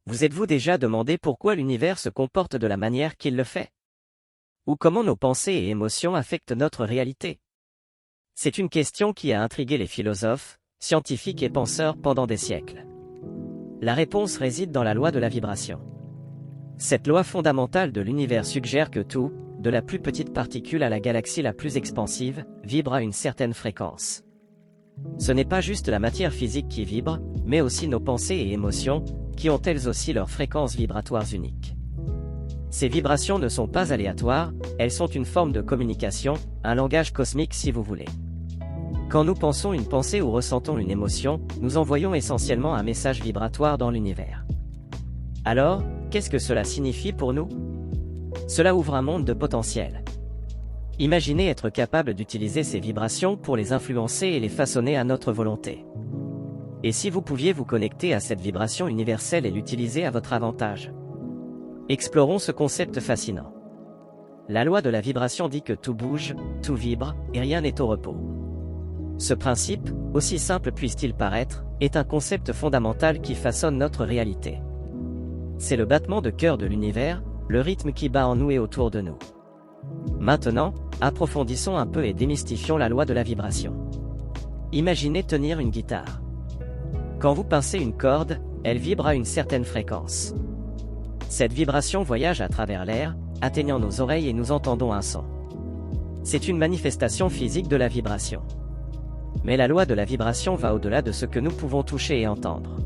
Vous êtes-vous déjà demandé pourquoi l'univers se comporte de la manière qu'il le fait? Ou comment nos pensées et émotions affectent notre réalité? C'est une question qui a intrigué les philosophes, scientifiques et penseurs pendant des siècles. La réponse réside dans la loi de la vibration. Cette loi fondamentale de l'univers suggère que tout, de la plus petite particule à la galaxie la plus expansive, vibre à une certaine fréquence. Ce n'est pas juste la matière physique qui vibre, mais aussi nos pensées et émotions, qui ont elles aussi leurs fréquences vibratoires uniques. Ces vibrations ne sont pas aléatoires, elles sont une forme de communication, un langage cosmique si vous voulez. Quand nous pensons une pensée ou ressentons une émotion, nous envoyons essentiellement un message vibratoire dans l'univers. Alors, qu'est-ce que cela signifie pour nous? Cela ouvre un monde de potentiel. Imaginez être capable d'utiliser ces vibrations pour les influencer et les façonner à notre volonté. Et si vous pouviez vous connecter à cette vibration universelle et l'utiliser à votre avantage? Explorons ce concept fascinant. La loi de la vibration dit que tout bouge, tout vibre, et rien n'est au repos. Ce principe, aussi simple puisse-t-il paraître, est un concept fondamental qui façonne notre réalité. C'est le battement de cœur de l'univers, le rythme qui bat en nous et autour de nous. Maintenant, approfondissons un peu et démystifions la loi de la vibration. Imaginez tenir une guitare. Quand vous pincez une corde, elle vibre à une certaine fréquence. Cette vibration voyage à travers l'air, atteignant nos oreilles et nous entendons un son. C'est une manifestation physique de la vibration. Mais la loi de la vibration va au-delà de ce que nous pouvons toucher et entendre.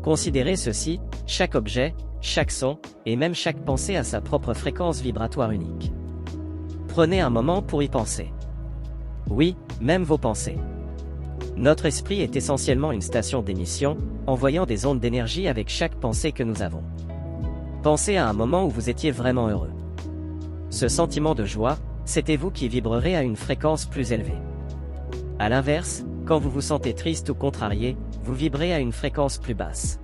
Considérez ceci, chaque objet, chaque son, et même chaque pensée a sa propre fréquence vibratoire unique. Prenez un moment pour y penser. Oui, même vos pensées. Notre esprit est essentiellement une station d'émission, envoyant des ondes d'énergie avec chaque pensée que nous avons. Pensez à un moment où vous étiez vraiment heureux. Ce sentiment de joie, c'était vous qui vibrerez à une fréquence plus élevée. À l'inverse, quand vous vous sentez triste ou contrarié, vous vibrez à une fréquence plus basse.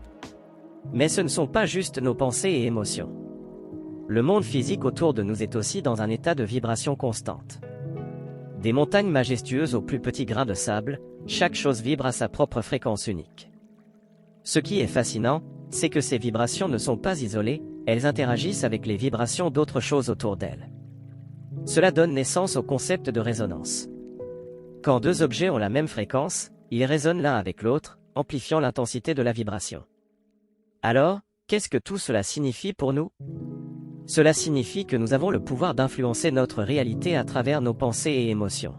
Mais ce ne sont pas juste nos pensées et émotions. Le monde physique autour de nous est aussi dans un état de vibration constante. Des montagnes majestueuses aux plus petits grains de sable, chaque chose vibre à sa propre fréquence unique. Ce qui est fascinant, c'est que ces vibrations ne sont pas isolées, elles interagissent avec les vibrations d'autres choses autour d'elles. Cela donne naissance au concept de résonance. Quand deux objets ont la même fréquence, ils résonnent l'un avec l'autre, amplifiant l'intensité de la vibration. Alors, qu'est-ce que tout cela signifie pour nous? Cela signifie que nous avons le pouvoir d'influencer notre réalité à travers nos pensées et émotions.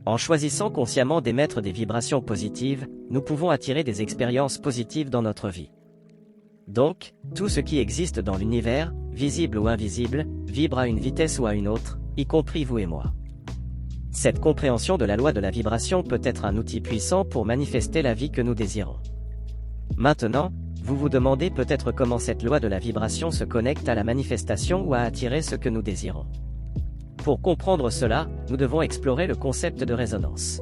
En choisissant consciemment d'émettre des vibrations positives, nous pouvons attirer des expériences positives dans notre vie. Donc, tout ce qui existe dans l'univers, visible ou invisible, vibre à une vitesse ou à une autre, y compris vous et moi. Cette compréhension de la loi de la vibration peut être un outil puissant pour manifester la vie que nous désirons. Maintenant, vous vous demandez peut-être comment cette loi de la vibration se connecte à la manifestation ou à attirer ce que nous désirons. Pour comprendre cela, nous devons explorer le concept de résonance.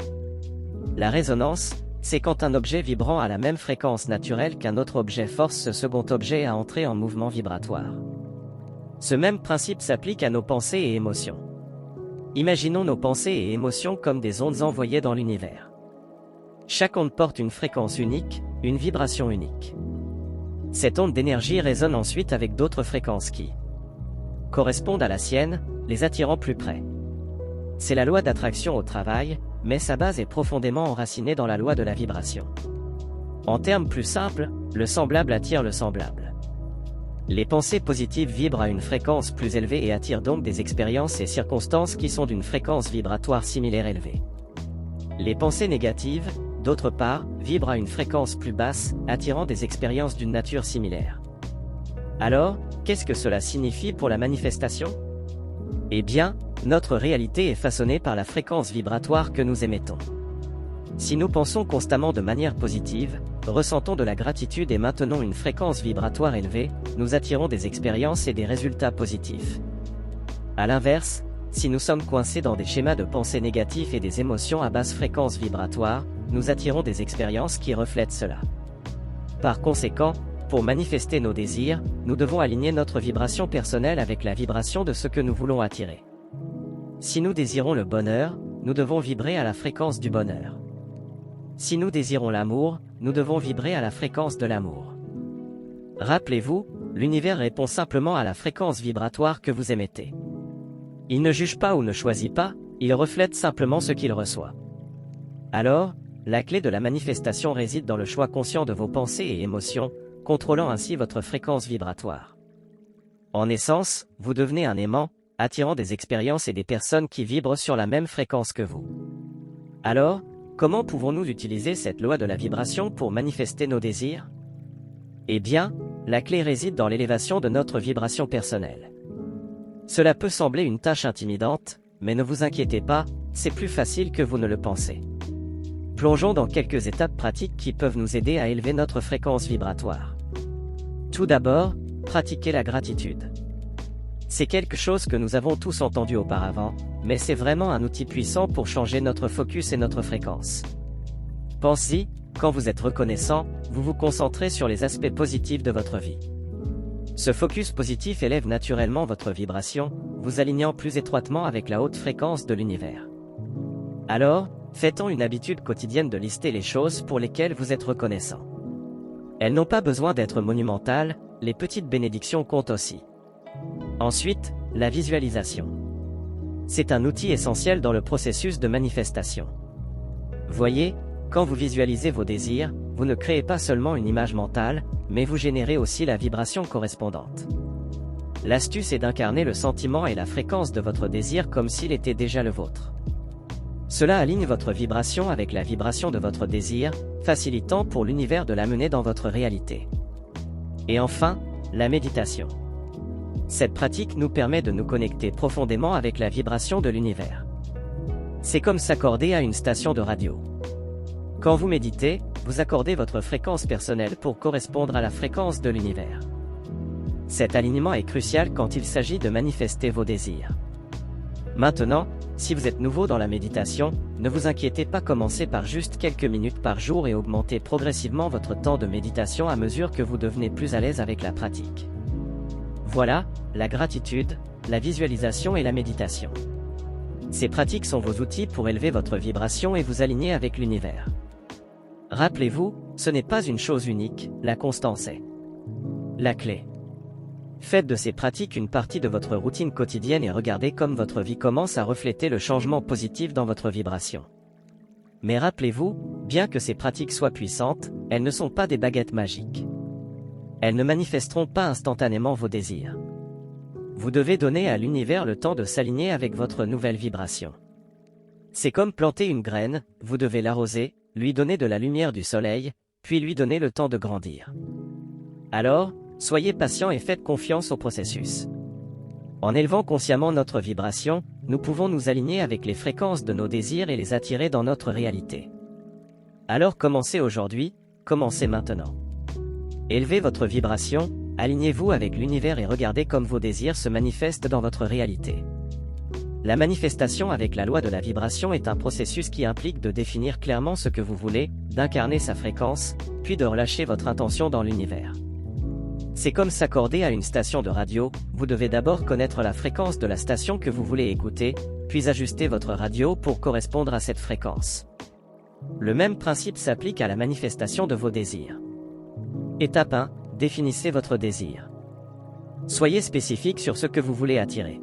La résonance, c'est quand un objet vibrant à la même fréquence naturelle qu'un autre objet force ce second objet à entrer en mouvement vibratoire. Ce même principe s'applique à nos pensées et émotions. Imaginons nos pensées et émotions comme des ondes envoyées dans l'univers. Chaque onde porte une fréquence unique, une vibration unique. Cette onde d'énergie résonne ensuite avec d'autres fréquences qui correspondent à la sienne, les attirant plus près. C'est la loi d'attraction au travail, mais sa base est profondément enracinée dans la loi de la vibration. En termes plus simples, le semblable attire le semblable. Les pensées positives vibrent à une fréquence plus élevée et attirent donc des expériences et circonstances qui sont d'une fréquence vibratoire similaire élevée. Les pensées négatives, d'autre part, vibrent à une fréquence plus basse, attirant des expériences d'une nature similaire. Alors, qu'est-ce que cela signifie pour la manifestation? Eh bien, notre réalité est façonnée par la fréquence vibratoire que nous émettons. Si nous pensons constamment de manière positive, ressentons de la gratitude et maintenons une fréquence vibratoire élevée, nous attirons des expériences et des résultats positifs. À l'inverse, si nous sommes coincés dans des schémas de pensée négatifs et des émotions à basse fréquence vibratoire, nous attirons des expériences qui reflètent cela. Par conséquent, pour manifester nos désirs, nous devons aligner notre vibration personnelle avec la vibration de ce que nous voulons attirer. Si nous désirons le bonheur, nous devons vibrer à la fréquence du bonheur. Si nous désirons l'amour, nous devons vibrer à la fréquence de l'amour. Rappelez-vous, l'univers répond simplement à la fréquence vibratoire que vous émettez. Il ne juge pas ou ne choisit pas, il reflète simplement ce qu'il reçoit. Alors, la clé de la manifestation réside dans le choix conscient de vos pensées et émotions, contrôlant ainsi votre fréquence vibratoire. En essence, vous devenez un aimant, attirant des expériences et des personnes qui vibrent sur la même fréquence que vous. Alors, comment pouvons-nous utiliser cette loi de la vibration pour manifester nos désirs? Eh bien, la clé réside dans l'élévation de notre vibration personnelle. Cela peut sembler une tâche intimidante, mais ne vous inquiétez pas, c'est plus facile que vous ne le pensez. Plongeons dans quelques étapes pratiques qui peuvent nous aider à élever notre fréquence vibratoire. Tout d'abord, pratiquez la gratitude. C'est quelque chose que nous avons tous entendu auparavant, mais c'est vraiment un outil puissant pour changer notre focus et notre fréquence. Pensez-y, quand vous êtes reconnaissant, vous vous concentrez sur les aspects positifs de votre vie. Ce focus positif élève naturellement votre vibration, vous alignant plus étroitement avec la haute fréquence de l'univers. Alors, faites-en une habitude quotidienne de lister les choses pour lesquelles vous êtes reconnaissant. Elles n'ont pas besoin d'être monumentales, les petites bénédictions comptent aussi. Ensuite, la visualisation. C'est un outil essentiel dans le processus de manifestation. Voyez, quand vous visualisez vos désirs, vous ne créez pas seulement une image mentale, mais vous générez aussi la vibration correspondante. L'astuce est d'incarner le sentiment et la fréquence de votre désir comme s'il était déjà le vôtre. Cela aligne votre vibration avec la vibration de votre désir, facilitant pour l'univers de l'amener dans votre réalité. Et enfin, la méditation. Cette pratique nous permet de nous connecter profondément avec la vibration de l'univers. C'est comme s'accorder à une station de radio. Quand vous méditez, vous accordez votre fréquence personnelle pour correspondre à la fréquence de l'univers. Cet alignement est crucial quand il s'agit de manifester vos désirs. Maintenant, si vous êtes nouveau dans la méditation, ne vous inquiétez pas, commencez par juste quelques minutes par jour et augmentez progressivement votre temps de méditation à mesure que vous devenez plus à l'aise avec la pratique. Voilà, la gratitude, la visualisation et la méditation. Ces pratiques sont vos outils pour élever votre vibration et vous aligner avec l'univers. Rappelez-vous, ce n'est pas une chose unique, la constance est la clé. Faites de ces pratiques une partie de votre routine quotidienne et regardez comme votre vie commence à refléter le changement positif dans votre vibration. Mais rappelez-vous, bien que ces pratiques soient puissantes, elles ne sont pas des baguettes magiques. Elles ne manifesteront pas instantanément vos désirs. Vous devez donner à l'univers le temps de s'aligner avec votre nouvelle vibration. C'est comme planter une graine, vous devez l'arroser, lui donner de la lumière du soleil, puis lui donner le temps de grandir. Alors, soyez patient et faites confiance au processus. En élevant consciemment notre vibration, nous pouvons nous aligner avec les fréquences de nos désirs et les attirer dans notre réalité. Alors commencez aujourd'hui, commencez maintenant. Élevez votre vibration, alignez-vous avec l'univers et regardez comme vos désirs se manifestent dans votre réalité. La manifestation avec la loi de la vibration est un processus qui implique de définir clairement ce que vous voulez, d'incarner sa fréquence, puis de relâcher votre intention dans l'univers. C'est comme s'accorder à une station de radio, vous devez d'abord connaître la fréquence de la station que vous voulez écouter, puis ajuster votre radio pour correspondre à cette fréquence. Le même principe s'applique à la manifestation de vos désirs. Étape 1. Définissez votre désir. Soyez spécifique sur ce que vous voulez attirer.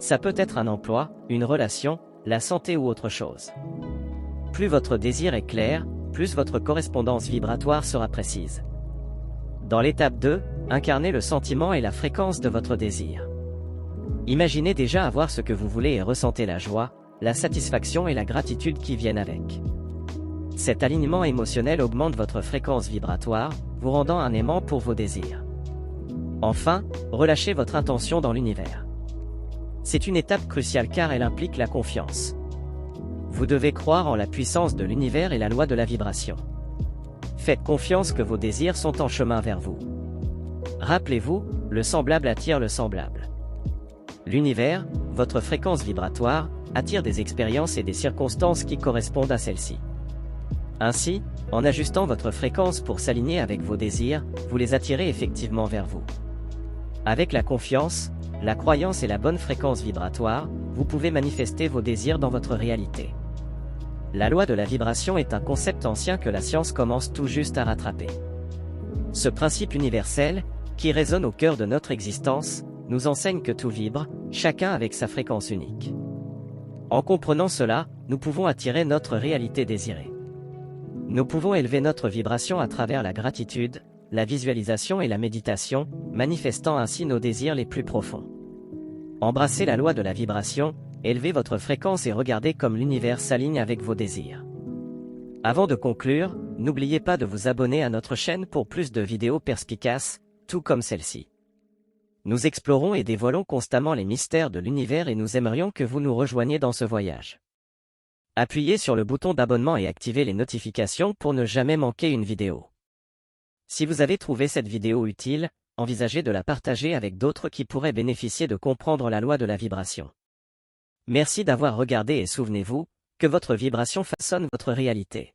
Ça peut être un emploi, une relation, la santé ou autre chose. Plus votre désir est clair, plus votre correspondance vibratoire sera précise. Dans l'étape 2, incarnez le sentiment et la fréquence de votre désir. Imaginez déjà avoir ce que vous voulez et ressentez la joie, la satisfaction et la gratitude qui viennent avec. Cet alignement émotionnel augmente votre fréquence vibratoire, vous rendant un aimant pour vos désirs. Enfin, relâchez votre intention dans l'univers. C'est une étape cruciale car elle implique la confiance. Vous devez croire en la puissance de l'univers et la loi de la vibration. Faites confiance que vos désirs sont en chemin vers vous. Rappelez-vous, le semblable attire le semblable. L'univers, votre fréquence vibratoire, attire des expériences et des circonstances qui correspondent à celles-ci. Ainsi, en ajustant votre fréquence pour s'aligner avec vos désirs, vous les attirez effectivement vers vous. Avec la confiance, la croyance et la bonne fréquence vibratoire, vous pouvez manifester vos désirs dans votre réalité. La loi de la vibration est un concept ancien que la science commence tout juste à rattraper. Ce principe universel, qui résonne au cœur de notre existence, nous enseigne que tout vibre, chacun avec sa fréquence unique. En comprenant cela, nous pouvons attirer notre réalité désirée. Nous pouvons élever notre vibration à travers la gratitude, la visualisation et la méditation, manifestant ainsi nos désirs les plus profonds. Embrassez la loi de la vibration, élevez votre fréquence et regardez comme l'univers s'aligne avec vos désirs. Avant de conclure, n'oubliez pas de vous abonner à notre chaîne pour plus de vidéos perspicaces, tout comme celle-ci. Nous explorons et dévoilons constamment les mystères de l'univers et nous aimerions que vous nous rejoigniez dans ce voyage. Appuyez sur le bouton d'abonnement et activez les notifications pour ne jamais manquer une vidéo. Si vous avez trouvé cette vidéo utile, envisagez de la partager avec d'autres qui pourraient bénéficier de comprendre la loi de la vibration. Merci d'avoir regardé et souvenez-vous, que votre vibration façonne votre réalité.